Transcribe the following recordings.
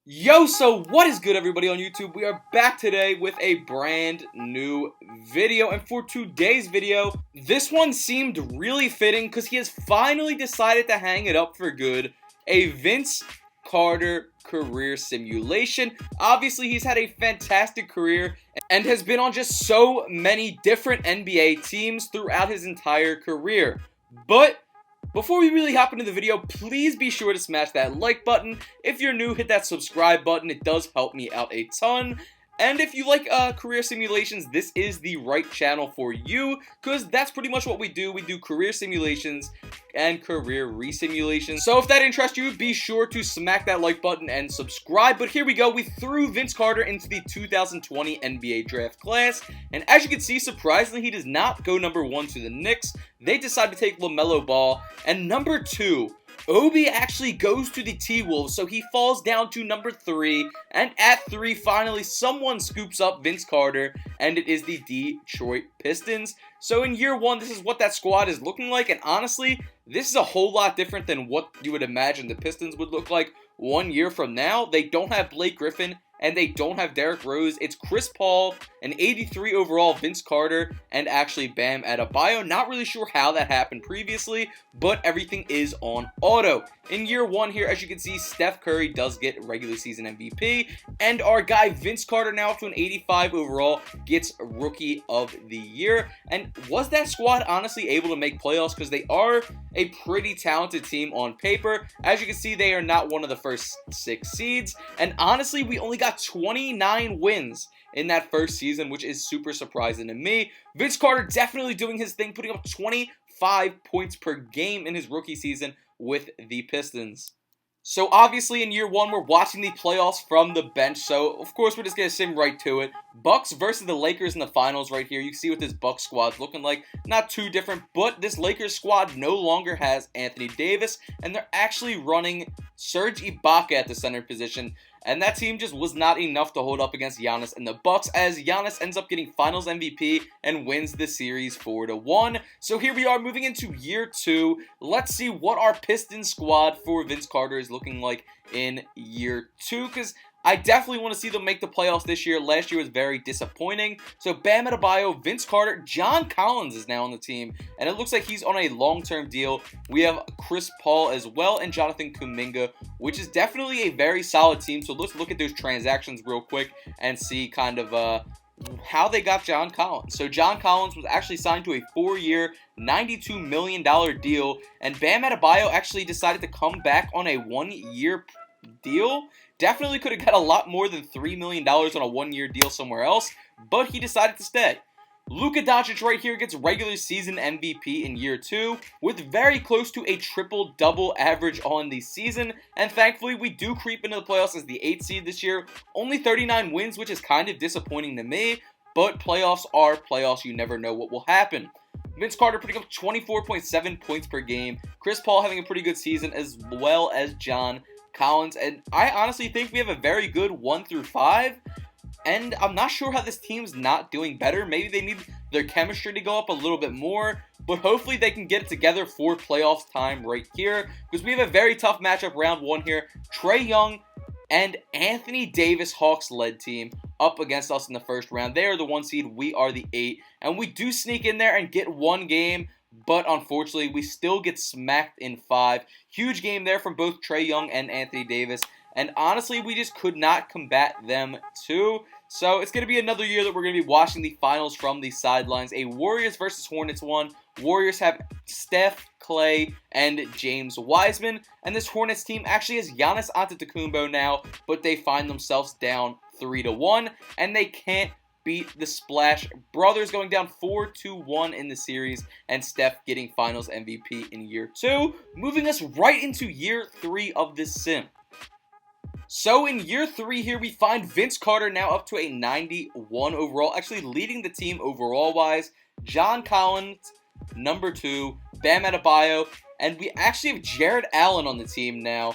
Yo, so what is good, everybody on YouTube? We are back today with a brand new video, and for today's video, this one seemed really fitting because he has finally decided to hang it up for good. A Vince Carter career simulation. Obviously, he's had a fantastic career and has been on just so many different NBA teams throughout his entire career. But before we really hop into the video, please be sure to smash that like button. If you're new, hit that subscribe button. It does help me out a ton. And if you like career simulations, this is the right channel for you, because that's pretty much what we do. We do career simulations and career resimulations. So if that interests you, be sure to smack that like button and subscribe. But here we go. We threw Vince Carter into the 2020 NBA draft class. And as you can see, surprisingly, he does not go number 1 to the Knicks. They decide to take LaMelo Ball. And number 2, Obi actually goes to the T-Wolves, so he falls down to number 3, and at 3, finally, someone scoops up Vince Carter, and it is the Detroit Pistons. So in year 1, this is what that squad is looking like, and honestly, this is a whole lot different than what you would imagine the Pistons would look like 1 year from now. They don't have Blake Griffin, and they don't have Derrick Rose. It's Chris Paul, an 83 overall Vince Carter, and actually Bam Adebayo. Not really sure how that happened previously, but everything is on auto. In year 1 here, as you can see, Steph Curry does get regular season MVP, and our guy Vince Carter, now up to an 85 overall, gets Rookie of the Year. And was that squad honestly able to make playoffs? Because they are a pretty talented team on paper. As you can see, they are not one of the first 6 seeds, and honestly, we only got 29 wins in that first season, which is super surprising to me. Vince Carter definitely doing his thing, putting up 25 points per game in his rookie season with the Pistons. So obviously in year 1, we're watching the playoffs from the bench, so of course we're just going to sim right to it. Bucks versus the Lakers in the finals right here. You can see what this Bucks squad's looking like. Not too different, but this Lakers squad no longer has Anthony Davis, and they're actually running Serge Ibaka at the center position. And that team just was not enough to hold up against Giannis and the Bucks, as Giannis ends up getting Finals MVP and wins the series 4-1. So here we are moving into year 2. Let's see what our Pistons squad for Vince Carter is looking like in year 2, because I definitely want to see them make the playoffs this year. Last year was very disappointing. So Bam Adebayo, Vince Carter, John Collins is now on the team, and it looks like he's on a long-term deal. We have Chris Paul as well and Jonathan Kuminga, which is definitely a very solid team. So let's look at those transactions real quick and see kind of how they got John Collins. So John Collins was actually signed to a 4-year, $92 million deal, and Bam Adebayo actually decided to come back on a 1-year deal. Definitely could have got a lot more than $3 million on a 1-year deal somewhere else, but he decided to stay. Luka Doncic right here gets regular season MVP in year 2 with very close to a triple-double average on the season, and thankfully we do creep into the playoffs as the 8th seed this year. Only 39 wins, which is kind of disappointing to me, but playoffs are playoffs. You never know what will happen. Vince Carter putting up 24.7 points per game. Chris Paul having a pretty good season, as well as John Collins, and I honestly think we have a very good 1 through 5, and I'm not sure how this team's not doing better. Maybe they need their chemistry to go up a little bit more, but hopefully they can get it together for playoffs time right here, because we have a very tough matchup round 1 here. Trae Young and Anthony Davis Hawks-led team up against us in the first round. They are the 1 seed, we are the 8, and we do sneak in there and get 1 game, but unfortunately, we still get smacked in 5. Huge game there from both Trae Young and Anthony Davis. And honestly, we just could not combat them too. So it's going to be another year that we're going to be watching the finals from the sidelines. A Warriors versus Hornets one. Warriors have Steph, Clay, and James Wiseman. And this Hornets team actually has Giannis Antetokounmpo now, but they find themselves down 3-1. And they can't beat the Splash Brothers, going down 4-1 in the series, and Steph getting Finals MVP in year 2, moving us right into year 3 of this sim. So in year 3 here, we find Vince Carter now up to a 91 overall, actually leading the team overall-wise. John Collins, number 2, Bam Adebayo, and we actually have Jared Allen on the team now.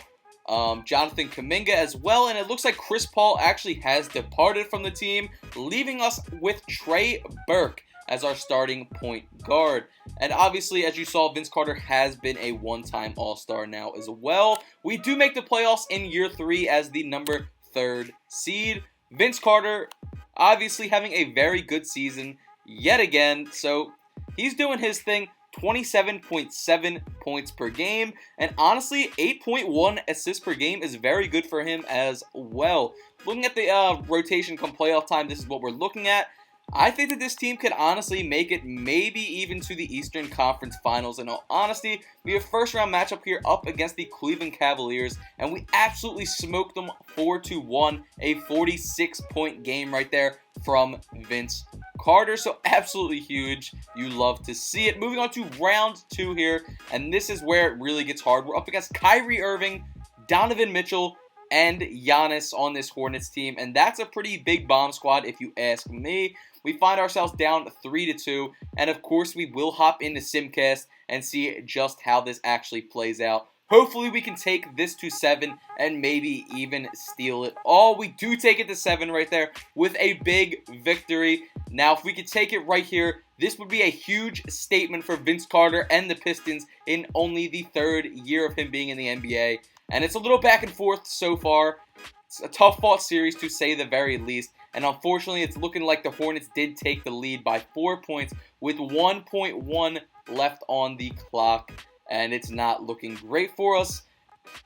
Jonathan Kuminga as well, and it looks like Chris Paul actually has departed from the team, leaving us with Trey Burke as our starting point guard. And obviously, as you saw, Vince Carter has been a one-time All-Star now as well. We do make the playoffs in year 3 as the number 3rd seed. Vince Carter obviously having a very good season yet again, so he's doing his thing. 27.7 points per game, and honestly 8.1 assists per game is very good for him as well. Looking at the rotation come playoff time, this is what we're looking at. I think that this team could honestly make it maybe even to the Eastern Conference Finals. In all honesty, we have first round matchup here up against the Cleveland Cavaliers, and we absolutely smoked them 4-1, a 46-point game right there from Vince Carter. So absolutely huge. You love to see it. Moving on to round 2 here, and this is where it really gets hard. We're up against Kyrie Irving, Donovan Mitchell, and Giannis on this Hornets team, and that's a pretty big bomb squad if you ask me. We find ourselves down 3-2, and of course we will hop into Simcast and see just how this actually plays out. Hopefully we can take this to 7 and maybe even steal it all. We do take it to 7 right there with a big victory. Now if we could take it right here, this would be a huge statement for Vince Carter and the Pistons in only the 3rd year of him being in the NBA. And it's a little back and forth so far. It's a tough fought series to say the very least. And unfortunately, it's looking like the Hornets did take the lead by 4 points with 1.1 left on the clock. And it's not looking great for us.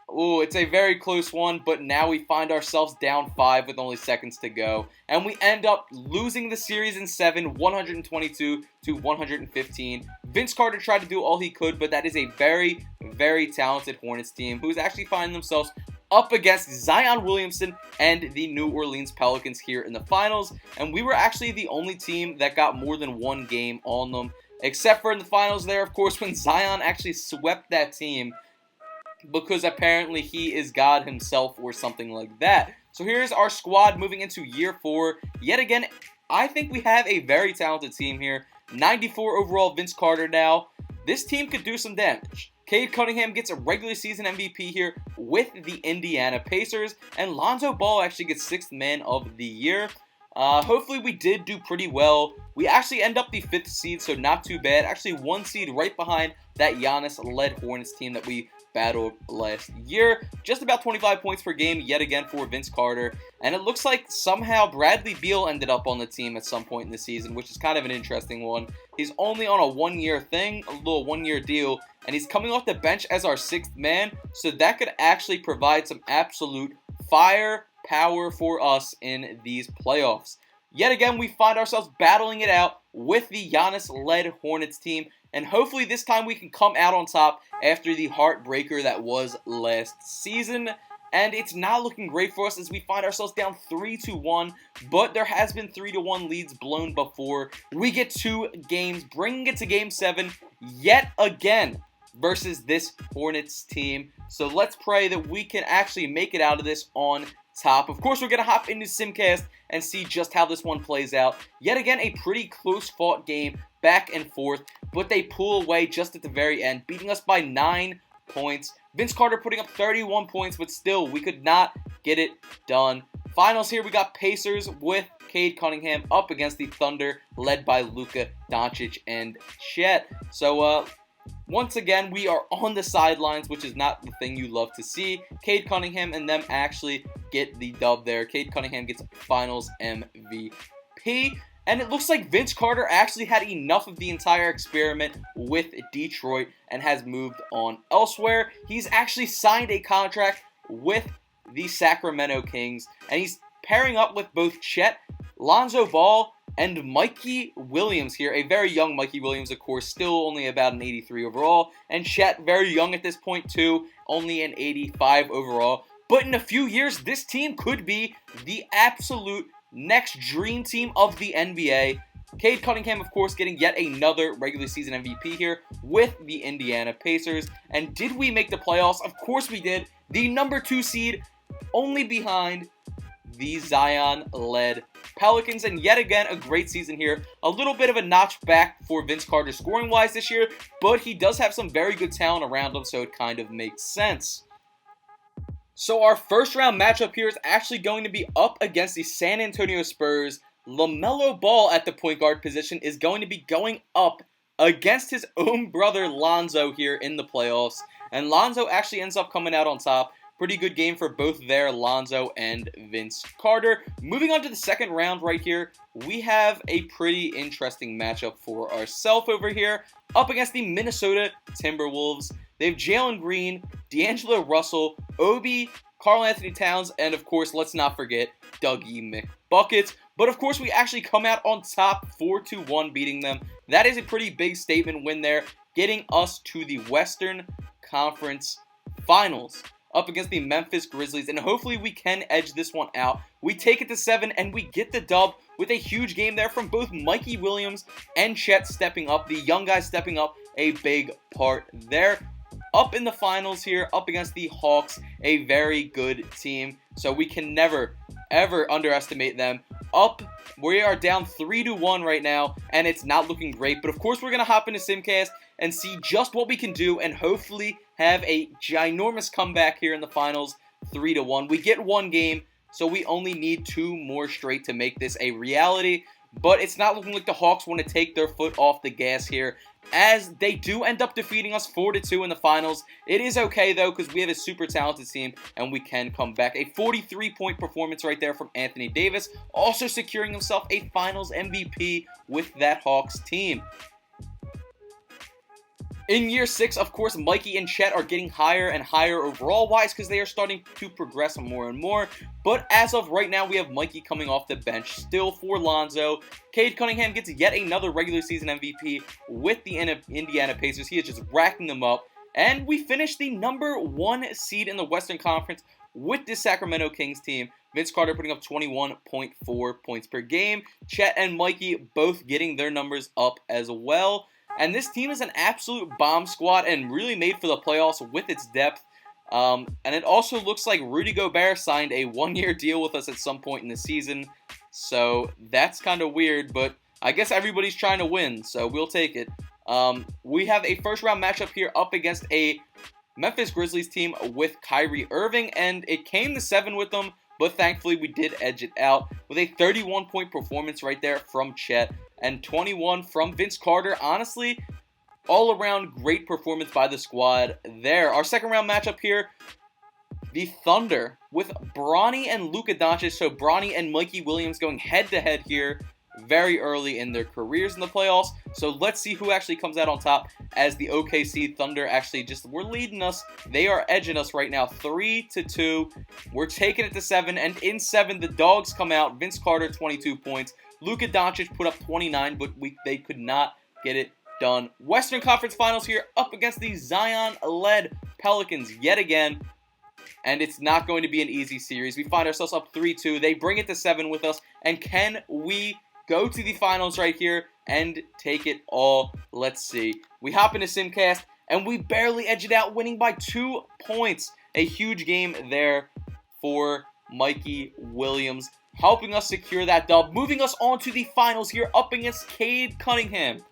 Oh, it's a very close one, but now we find ourselves down 5 with only seconds to go. And we end up losing the series in 7, 122-115. Vince Carter tried to do all he could, but that is a very, very talented Hornets team who's actually finding themselves up against Zion Williamson and the New Orleans Pelicans here in the finals. And we were actually the only team that got more than one game on them, except for in the finals there, of course, when Zion actually swept that team, because apparently he is God himself or something like that. So here's our squad moving into year 4. Yet again, I think we have a very talented team here. 94 overall Vince Carter now. This team could do some damage. Cade Cunningham gets a regular season MVP here with the Indiana Pacers. And Lonzo Ball actually gets 6th man of the year. Hopefully we did do pretty well. We actually end up the 5th seed, so not too bad. Actually 1 seed right behind that Giannis-led Hornets team that we battled last year. Just about 25 points per game yet again for Vince Carter. And it looks like somehow Bradley Beal ended up on the team at some point in the season, which is kind of an interesting one. He's only on a 1-year thing, a little 1-year deal, and he's coming off the bench as our 6th man, so that could actually provide some absolute firepower for us in these playoffs. Yet again, we find ourselves battling it out with the Giannis-led Hornets team, and hopefully this time we can come out on top after the heartbreaker that was last season. And it's not looking great for us as we find ourselves down 3-1, but there has been 3-1 leads blown before. We get 2 games, bringing it to Game 7 yet again versus this Hornets team. So let's pray that we can actually make it out of this on top. Of course, we're going to hop into Simcast and see just how this one plays out. Yet again, a pretty close fought game, back and forth, but they pull away just at the very end, beating us by 9 points. Vince Carter putting up 31 points, but still, we could not get it done. Finals here, we got Pacers with Cade Cunningham up against the Thunder, led by Luka Doncic and Chet. So, once again, we are on the sidelines, which is not the thing you love to see. Cade Cunningham and them actually get the dub there. Cade Cunningham gets Finals MVP. And it looks like Vince Carter actually had enough of the entire experiment with Detroit and has moved on elsewhere. He's actually signed a contract with the Sacramento Kings, and he's pairing up with both Chet, Lonzo Ball, and Mikey Williams here. A very young Mikey Williams, of course, still only about an 83 overall. And Chet, very young at this point too, only an 85 overall. But in a few years, this team could be the absolute next dream team of the NBA. Cade Cunningham, of course, getting yet another regular season MVP here with the Indiana Pacers. And did we make the playoffs? Of course we did. The number 2 seed, only behind the Zion-led Pelicans. And yet again, a great season here. A little bit of a notch back for Vince Carter scoring-wise this year, but he does have some very good talent around him, so it kind of makes sense. So our first round matchup here is actually going to be up against the San Antonio Spurs. LaMelo Ball at the point guard position is going to be going up against his own brother Lonzo here in the playoffs. And Lonzo actually ends up coming out on top Pretty good game for both there, Lonzo and Vince Carter. Moving on to the second round right here, we have a pretty interesting matchup for ourselves over here, up against the Minnesota Timberwolves. They have Jalen Green, D'Angelo Russell, Obi, Karl Anthony Towns, and of course, let's not forget Dougie McBuckets. But of course, we actually come out on top 4-1, beating them. That is a pretty big statement win there, getting us to the Western Conference Finals up against the Memphis Grizzlies, and hopefully we can edge this one out. We take it to 7, and we get the dub with a huge game there from both Mikey Williams and Chet stepping up, the young guys stepping up a big part there. Up in the finals here, up against the Hawks, a very good team, so we can never, ever underestimate them. We are down 3-1 right now, and it's not looking great, but of course we're going to hop into Simcast and see just what we can do, and hopefully have a ginormous comeback here in the finals, 3-1. We get one game, so we only need 2 more straight to make this a reality, but it's not looking like the Hawks want to take their foot off the gas here, as they do end up defeating us 4-2 in the finals. It is okay, though, because we have a super talented team, and we can come back. A 43-point performance right there from Anthony Davis, also securing himself a finals MVP with that Hawks team. In year 6, of course, Mikey and Chet are getting higher and higher overall-wise because they are starting to progress more and more. But as of right now, we have Mikey coming off the bench still for Lonzo. Cade Cunningham gets yet another regular season MVP with the Indiana Pacers. He is just racking them up. And we finished the number 1 seed in the Western Conference with this Sacramento Kings team. Vince Carter putting up 21.4 points per game. Chet and Mikey both getting their numbers up as well. And this team is an absolute bomb squad and really made for the playoffs with its depth. And it also looks like Rudy Gobert signed a 1-year deal with us at some point in the season. So that's kind of weird, but I guess everybody's trying to win, so we'll take it. We have a first-round matchup here up against a Memphis Grizzlies team with Kyrie Irving, and it came to 7 with them, but thankfully we did edge it out with a 31-point performance right there from Chet. And 21 from Vince Carter. Honestly, all around great performance by the squad there. Our second round matchup here, the Thunder with Bronny and Luka Doncic. So Bronny and Mikey Williams going head to head here very early in their careers in the playoffs. So let's see who actually comes out on top, as the OKC Thunder actually we're leading us. They are edging us right now 3-2. We're taking it to 7, and in 7 the Dogs come out. Vince Carter 22 points. Luka Doncic put up 29, but they could not get it done. Western Conference Finals here up against the Zion-led Pelicans yet again. And it's not going to be an easy series. We find ourselves up 3-2. They bring it to 7 with us. And can we go to the finals right here and take it all? Let's see. We hop into Simcast, and we barely edge it out, winning by 2 points. A huge game there for Mikey Williams, helping us secure that dub, moving us on to the finals here up against Cade Cunningham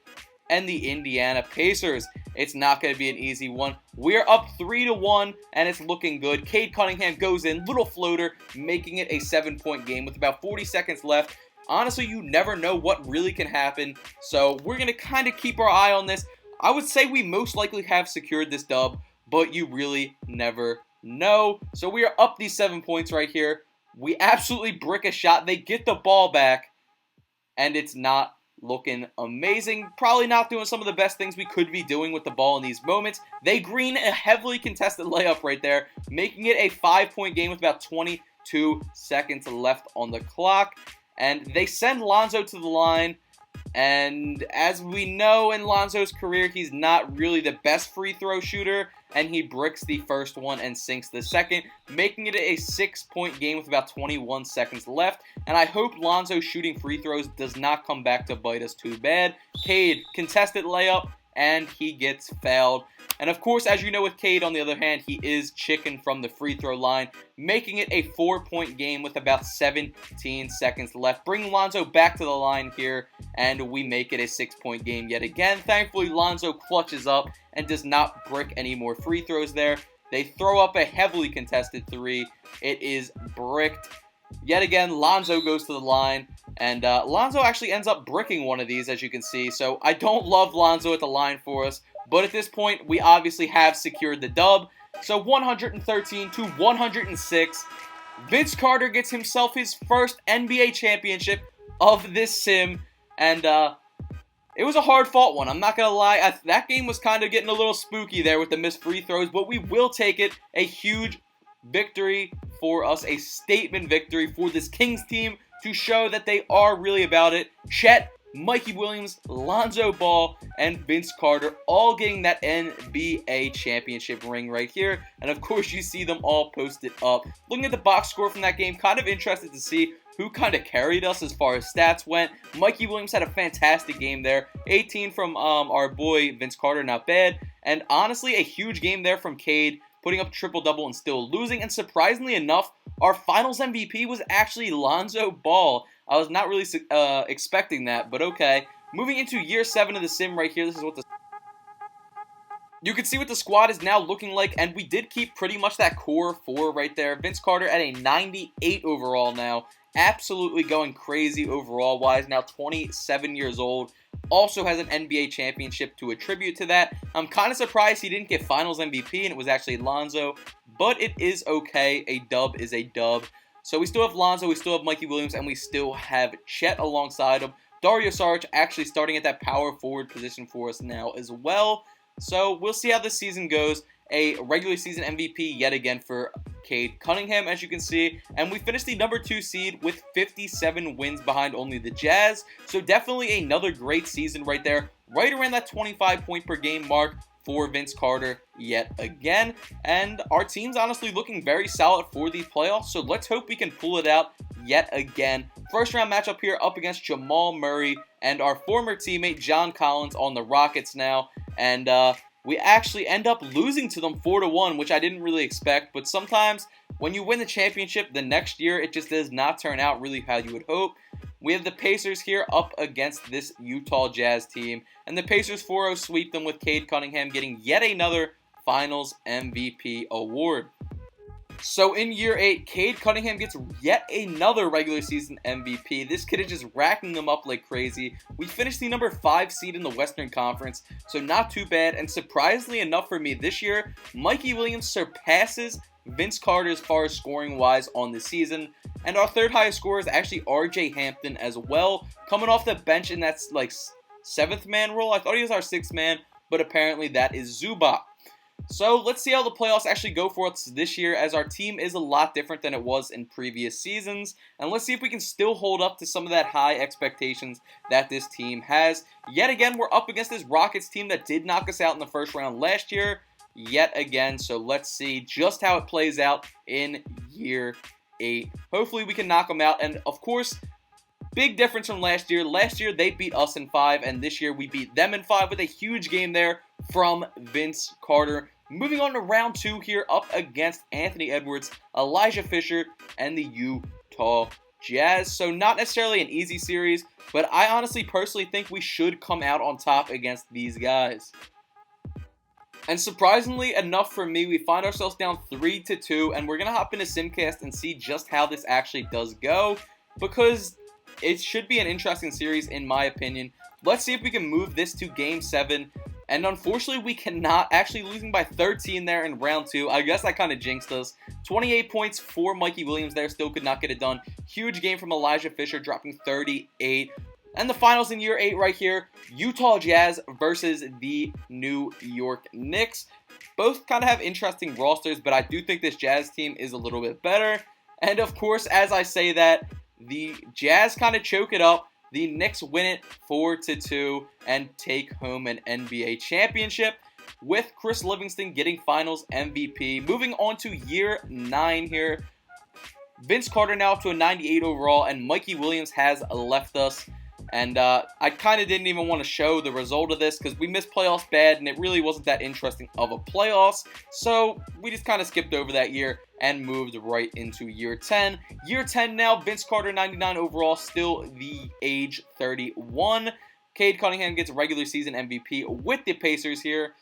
and the Indiana Pacers. It's not going to be an easy one. We're up 3-1, and it's looking good. Cade Cunningham goes in, little floater, making it a 7-point game with about 40 seconds left. Honestly, you never know what really can happen, so we're going to kind of keep our eye on this. I would say we most likely have secured this dub, but you really never know. So we are up these 7 points right here. We absolutely brick a shot. They get the ball back, and it's not looking amazing. Probably not doing some of the best things we could be doing with the ball in these moments. They green a heavily contested layup right there, making it a 5-point game with about 22 seconds left on the clock. And they send Lonzo to the line. And as we know in Lonzo's career, he's not really the best free throw shooter, and he bricks the first one and sinks the second, making it a 6-point game with about 21 seconds left. And I hope Lonzo shooting free throws does not come back to bite us too bad. Cade, contested layup, and he gets fouled. And of course, as you know with Cade, on the other hand, he is chicken from the free throw line, making it a 4-point game with about 17 seconds left. Bring Lonzo back to the line here, and we make it a 6-point game yet again. Thankfully, Lonzo clutches up and does not brick any more free throws there. They throw up a heavily contested 3. It is bricked. Yet again, Lonzo goes to the line, and Lonzo actually ends up bricking one of these, as you can see. So I don't love Lonzo at the line for us, but at this point, we obviously have secured the dub. So 113 to 106. Vince Carter gets himself his first NBA championship of this sim, and it was a hard-fought one. I'm not going to lie. That game was kind of getting a little spooky there with the missed free throws, but we will take it. A huge victory for us, a statement victory for this Kings team to show that they are really about it. Chet, Mikey Williams, Lonzo Ball, and Vince Carter all getting that NBA championship ring right here. And of course, you see them all posted up. Looking at the box score from that game, kind of interested to see who kind of carried us as far as stats went. Mikey Williams had a fantastic game there. 18 from our boy Vince Carter, not bad. And honestly, a huge game there from Cade, putting up triple-double and still losing. And surprisingly enough, our finals MVP was actually Lonzo Ball. I was not really expecting that, but okay. Moving into year 7 of the sim right here, this is what you can see what the squad is now looking like, and we did keep pretty much that core 4 right there. Vince Carter at a 98 overall now. Absolutely going crazy overall-wise, now 27 years old. Also has an NBA championship to attribute to that. I'm kind of surprised he didn't get finals MVP, and it was actually Lonzo, but it is okay. A dub is a dub. So we still have Lonzo, we still have Mikey Williams, and we still have Chet alongside him. Dario Saric actually starting at that power forward position for us now as well. So we'll see how this season goes. A regular season MVP yet again for Cade Cunningham, as you can see. And we finished the number 2 seed with 57 wins behind only the Jazz. So definitely another great season right there. Right around that 25 point per game mark for Vince Carter yet again. And our team's honestly looking very solid for these playoffs. So let's hope we can pull it out yet again. First round matchup here up against Jamal Murray and our former teammate John Collins on the Rockets now. And we actually end up losing to them 4-1, which I didn't really expect. But sometimes when you win the championship the next year, it just does not turn out really how you would hope. We have the Pacers here up against this Utah Jazz team. And the Pacers 4-0 sweep them with Cade Cunningham getting yet another Finals MVP award. So in year 8, Cade Cunningham gets yet another regular season MVP. This kid is just racking them up like crazy. We finished the number 5 seed in the Western Conference, so not too bad. And surprisingly enough for me this year, Mikey Williams surpasses Vince Carter as far as scoring-wise on the season. And our third highest scorer is actually RJ Hampton as well, coming off the bench in that like 7th man role. I thought he was our 6th man, but apparently that is Zubac. So let's see how the playoffs actually go for us this year, as our team is a lot different than it was in previous seasons. And let's see if we can still hold up to some of that high expectations that this team has. Yet again, we're up against this Rockets team that did knock us out in the first round last year. Yet again, so let's see just how it plays out in year 8. Hopefully we can knock them out. And of course, big difference from last year. Last year they beat us in 5, and this year we beat them in 5 with a huge game there from Vince Carter. Moving on to round 2 here up against Anthony Edwards, Elijah Fisher, and the Utah Jazz. So not necessarily an easy series, but I honestly personally think we should come out on top against these guys. And surprisingly enough for me, we find ourselves down 3-2, and we're going to hop into Simcast and see just how this actually does go, because it should be an interesting series in my opinion. Let's see if we can move this to Game 7. And unfortunately, we cannot, actually losing by 13 there in round 2. I guess that kind of jinxed us. 28 points for Mikey Williams there, still could not get it done. Huge game from Elijah Fisher, dropping 38. And the finals in year 8 right here, Utah Jazz versus the New York Knicks. Both kind of have interesting rosters, but I do think this Jazz team is a little bit better. And of course, as I say that, the Jazz kind of choke it up. The Knicks win it 4-2 and take home an NBA championship, with Chris Livingston getting Finals MVP. Moving on to year 9 here. Vince Carter now up to a 98 overall, and Mikey Williams has left us. And I kind of didn't even want to show the result of this because we missed playoffs bad, and it really wasn't that interesting of a playoffs. So we just kind of skipped over that year and moved right into year 10. Year 10 now, Vince Carter 99 overall, still the age 31. Cade Cunningham gets regular season MVP with the Pacers here.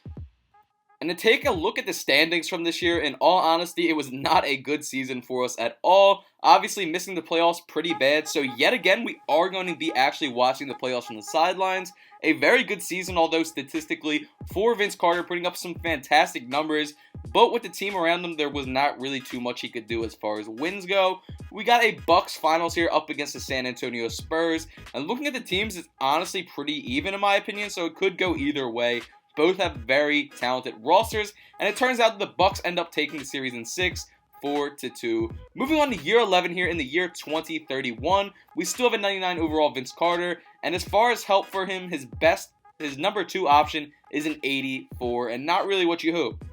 And to take a look at the standings from this year, in all honesty, it was not a good season for us at all. Obviously, missing the playoffs pretty bad. So yet again, we are going to be actually watching the playoffs from the sidelines. A very good season, although statistically, for Vince Carter, putting up some fantastic numbers. But with the team around him, there was not really too much he could do as far as wins go. We got a Bucks finals here up against the San Antonio Spurs. And looking at the teams, it's honestly pretty even in my opinion, so it could go either way. Both have very talented rosters, and it turns out that the Bucks end up taking the series in 6, 4-2. Moving on to year 11 here in the year 2031, we still have a 99 overall Vince Carter, and as far as help for him, his number 2 option is an 84, and not really what you hope.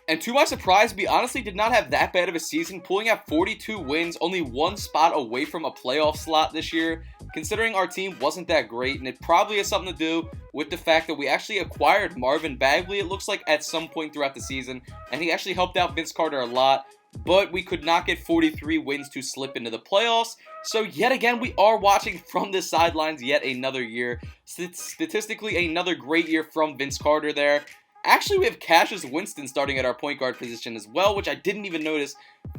And to my surprise, we honestly did not have that bad of a season, pulling out 42 wins, only 1 spot away from a playoff slot this year, considering our team wasn't that great, and it probably has something to do with the fact that we actually acquired Marvin Bagley, it looks like, at some point throughout the season, and he actually helped out Vince Carter a lot, but we could not get 43 wins to slip into the playoffs. So yet again, we are watching from the sidelines yet another year. Statistically, another great year from Vince Carter there. Actually, we have Cassius Winston starting at our point guard position as well, which I didn't even notice.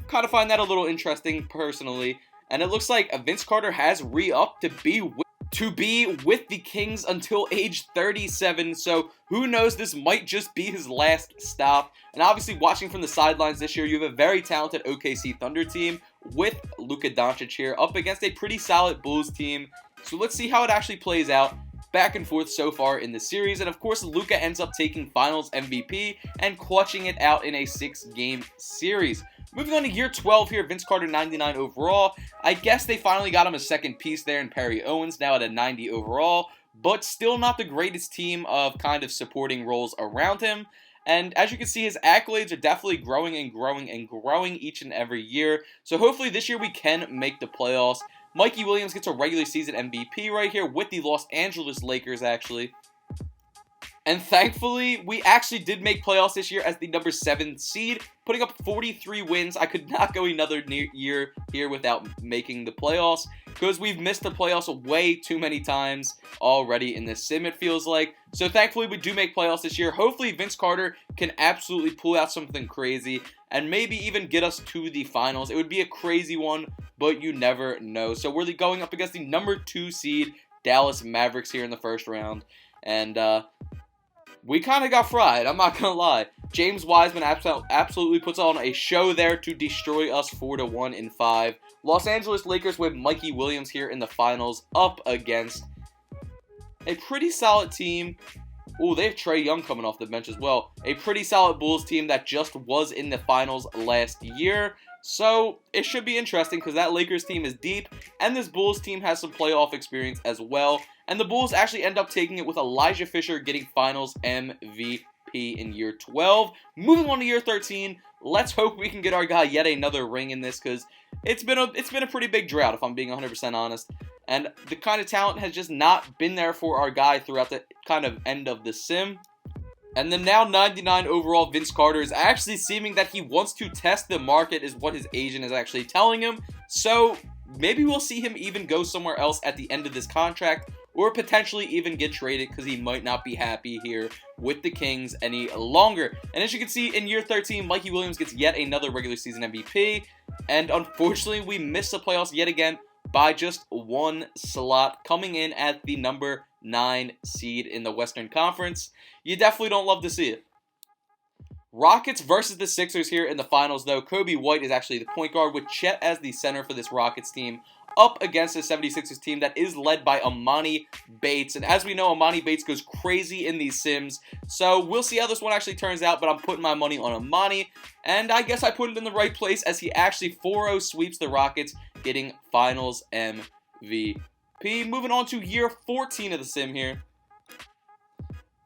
Kind of find that a little interesting personally. And it looks like Vince Carter has re-upped to be with the Kings until age 37. So who knows, this might just be his last stop. And obviously, watching from the sidelines this year, you have a very talented OKC Thunder team with Luka Doncic here up against a pretty solid Bulls team. So let's see how it actually plays out. Back and forth so far in the series, and of course Luka ends up taking finals MVP and clutching it out in a 6-game series. Moving on to year 12 here, Vince Carter 99 overall. I guess they finally got him a second piece there in Perry Owens, now at a 90 overall, but still not the greatest team of kind of supporting roles around him. And as you can see, his accolades are definitely growing and growing and growing each and every year. So hopefully this year we can make the playoffs. Mikey Williams gets a regular season MVP right here with the Los Angeles Lakers, actually. And thankfully, we actually did make playoffs this year as the number 7 seed, putting up 43 wins. I could not go another year here without making the playoffs, because we've missed the playoffs way too many times already in this sim, it feels like. So thankfully, we do make playoffs this year. Hopefully, Vince Carter can absolutely pull out something crazy and maybe even get us to the finals. It would be a crazy one, but you never know. So we're going up against the number 2 seed, Dallas Mavericks, here in the first round. And we kind of got fried, I'm not going to lie. James Wiseman absolutely puts on a show there to destroy us 4-1 in 5. Los Angeles Lakers with Mikey Williams here in the finals up against a pretty solid team. Ooh, they have Trae Young coming off the bench as well. A pretty solid Bulls team that just was in the finals last year. So it should be interesting because that Lakers team is deep, and this Bulls team has some playoff experience as well. And the Bulls actually end up taking it with Elijah Fisher getting finals MVP in year 12. Moving on to year 13, let's hope we can get our guy yet another ring in this, because it's been a pretty big drought, if I'm being 100% honest. And the kind of talent has just not been there for our guy throughout the kind of end of the sim. And the now 99 overall Vince Carter is actually seeming that he wants to test the market, is what his agent is actually telling him. So maybe we'll see him even go somewhere else at the end of this contract, or potentially even get traded, because he might not be happy here with the Kings any longer. And as you can see, in year 13, Mikey Williams gets yet another regular season MVP. And unfortunately, we missed the playoffs yet again by just 1 slot, coming in at the number 9 seed in the Western Conference. You definitely don't love to see it. Rockets versus the Sixers here in the finals, though. Kobe White is actually the point guard, with Chet as the center for this Rockets team, up against the 76ers team that is led by Amani Bates. And as we know, Amani Bates goes crazy in these sims. So we'll see how this one actually turns out, but I'm putting my money on Amani. And I guess I put it in the right place, as he actually 4-0 sweeps the Rockets, getting finals MVP. Moving on to year 14 of the sim here.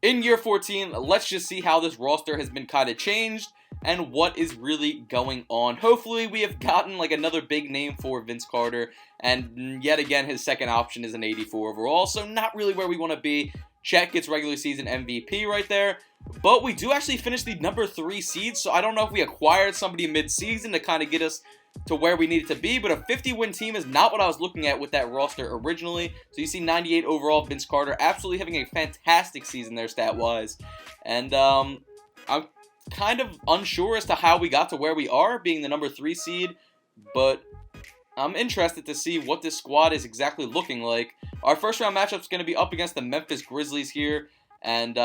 In year 14, let's just see how this roster has been kind of changed and what is really going on. Hopefully, we have gotten like another big name for Vince Carter, and yet again, his second option is an 84 overall, so not really where we want to be. Chet gets regular season MVP right there, but we do actually finish the number 3 seed, so I don't know if we acquired somebody mid-season to kind of get us to where we needed to be, but a 50-win team is not what I was looking at with that roster originally. So you see 98 overall, Vince Carter absolutely having a fantastic season there stat-wise. And I'm kind of unsure as to how we got to where we are, being the number 3 seed, but I'm interested to see what this squad is exactly looking like. Our first round matchup is going to be up against the Memphis Grizzlies here, and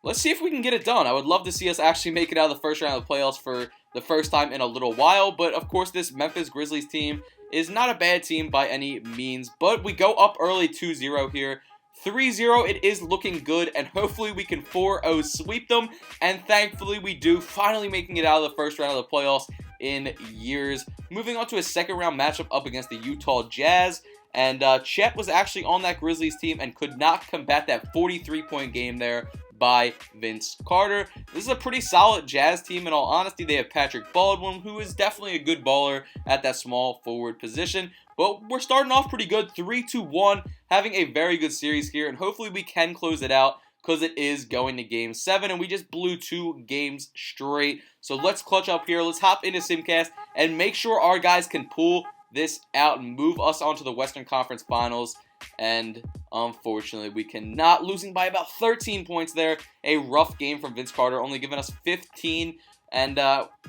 let's see if we can get it done. I would love to see us actually make it out of the first round of the playoffs for the first time in a little while, but of course this Memphis Grizzlies team is not a bad team by any means, but we go up early 2-0 here. 3-0, it is looking good, and hopefully we can 4-0 sweep them, and thankfully we do, finally making it out of the first round of the playoffs in years. Moving on to a second round matchup up against the Utah Jazz, and Chet was actually on that Grizzlies team and could not combat that 43-point game there by Vince Carter. This is a pretty solid Jazz team. In all honesty, they have Patrick Baldwin, who is definitely a good baller at that small forward position. But we're starting off pretty good, 3-1, having a very good series here, and hopefully we can close it out because it is going to Game 7, and we just blew 2 games straight. So let's clutch up here. Let's hop into Simcast and make sure our guys can pull this out and move us onto the Western Conference Finals. And unfortunately, we cannot, losing by about 13 points there. A rough game from Vince Carter, only giving us 15, and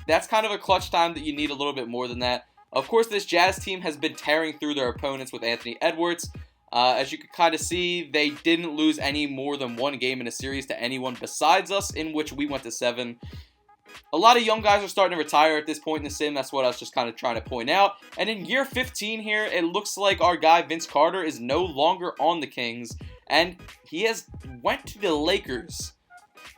that's kind of a clutch time that you need a little bit more than that. Of course, this Jazz team has been tearing through their opponents with Anthony Edwards. As you can kind of see, they didn't lose any more than 1 game in a series to anyone besides us, in which we went to 7. A lot of young guys are starting to retire at this point in the sim. That's what I was just kind of trying to point out. And in year 15 here, it looks like our guy Vince Carter is no longer on the Kings, and he has went to the Lakers.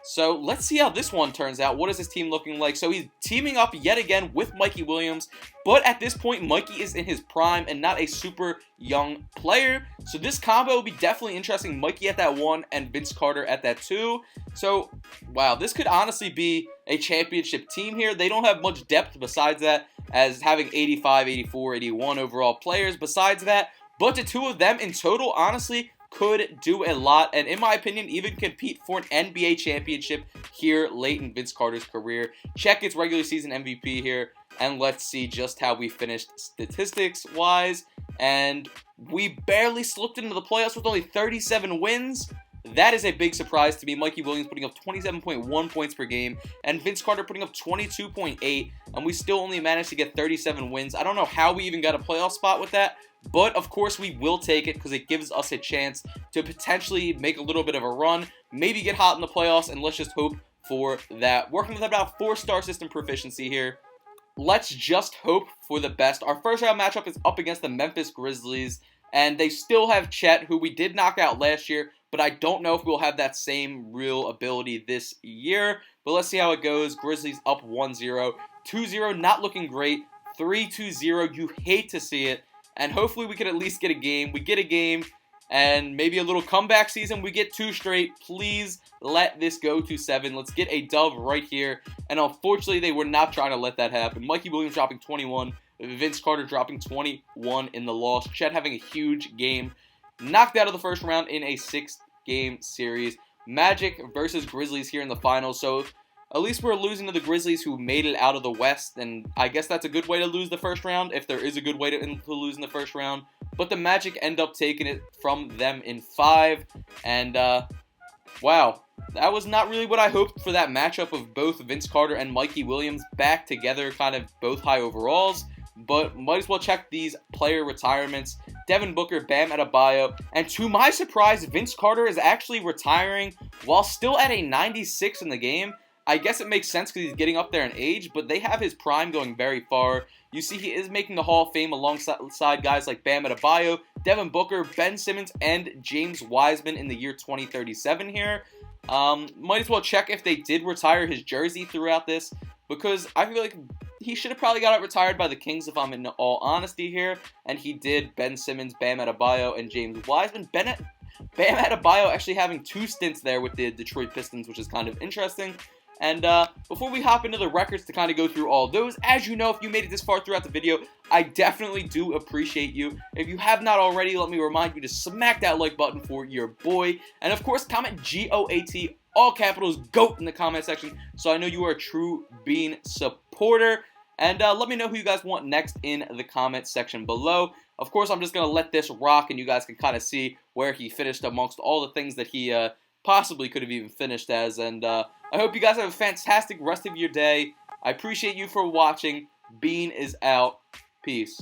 So let's see how this one turns out. What is his team looking like? So he's teaming up yet again with Mikey Williams, but at this point, Mikey is in his prime and not a super young player. So this combo will be definitely interesting. Mikey at that 1 and Vince Carter at that 2. So, wow, this could honestly be a championship team here. They don't have much depth besides that, as having 85, 84, 81 overall players besides that. But the 2 of them in total, honestly, could do a lot, and in my opinion, even compete for an NBA championship here late in Vince Carter's career. Check its regular season MVP here, and let's see just how we finished statistics-wise. And we barely slipped into the playoffs with only 37 wins. That is a big surprise to me. Mikey Williams putting up 27.1 points per game, and Vince Carter putting up 22.8, and we still only managed to get 37 wins. I don't know how we even got a playoff spot with that, but of course we will take it because it gives us a chance to potentially make a little bit of a run, maybe get hot in the playoffs, and let's just hope for that. Working with about 4-star system proficiency here. Let's just hope for the best. Our first round matchup is up against the Memphis Grizzlies, and they still have Chet, who we did knock out last year, but I don't know if we'll have that same real ability this year. But let's see how it goes. Grizzlies up 1-0. 2-0, not looking great. 3-2-0, you hate to see it. And hopefully we can at least get a game. We get a game, and maybe a little comeback season. We get 2 straight. Please let this go to 7. Let's get a dub right here. And unfortunately, they were not trying to let that happen. Mikey Williams dropping 21. Vince Carter dropping 21 in the loss. Chet having a huge game. Knocked out of the first round in a 6-game series. Magic versus Grizzlies here in the finals. So at least we're losing to the Grizzlies, who made it out of the West, and I guess that's a good way to lose the first round, if there is a good way to lose in the first round. But the Magic end up taking it from them in 5, and wow, that was not really what I hoped for that matchup of both Vince Carter and Mikey Williams back together, kind of both high overalls. But might as well check these player retirements. Devin Booker, Bam Adebayo, and to my surprise, Vince Carter is actually retiring while still at a 96 in the game. I guess it makes sense because he's getting up there in age, but they have his prime going very far. You see he is making the Hall of Fame alongside guys like Bam Adebayo, Devin Booker, Ben Simmons, and James Wiseman in the year 2037 here. Might as well check if they did retire his jersey throughout this, because I feel like he should have probably got it retired by the Kings if I'm in all honesty here, and he did. Ben Simmons, Bam Adebayo, and James Wiseman. Bam Adebayo actually having 2 stints there with the Detroit Pistons, which is kind of interesting. And before we hop into the records to kind of go through all those, as you know, if you made it this far throughout the video, I definitely do appreciate you. If you have not already, let me remind you to smack that like button for your boy. And of course, comment GOAT, all capitals, GOAT in the comment section, so I know you are a true Bean supporter. And let me know who you guys want next in the comment section below. Of course, I'm just going to let this rock, and you guys can kind of see where he finished amongst all the things that he possibly could have even finished as. And I hope you guys have a fantastic rest of your day. I appreciate you for watching. Bean is out. Peace.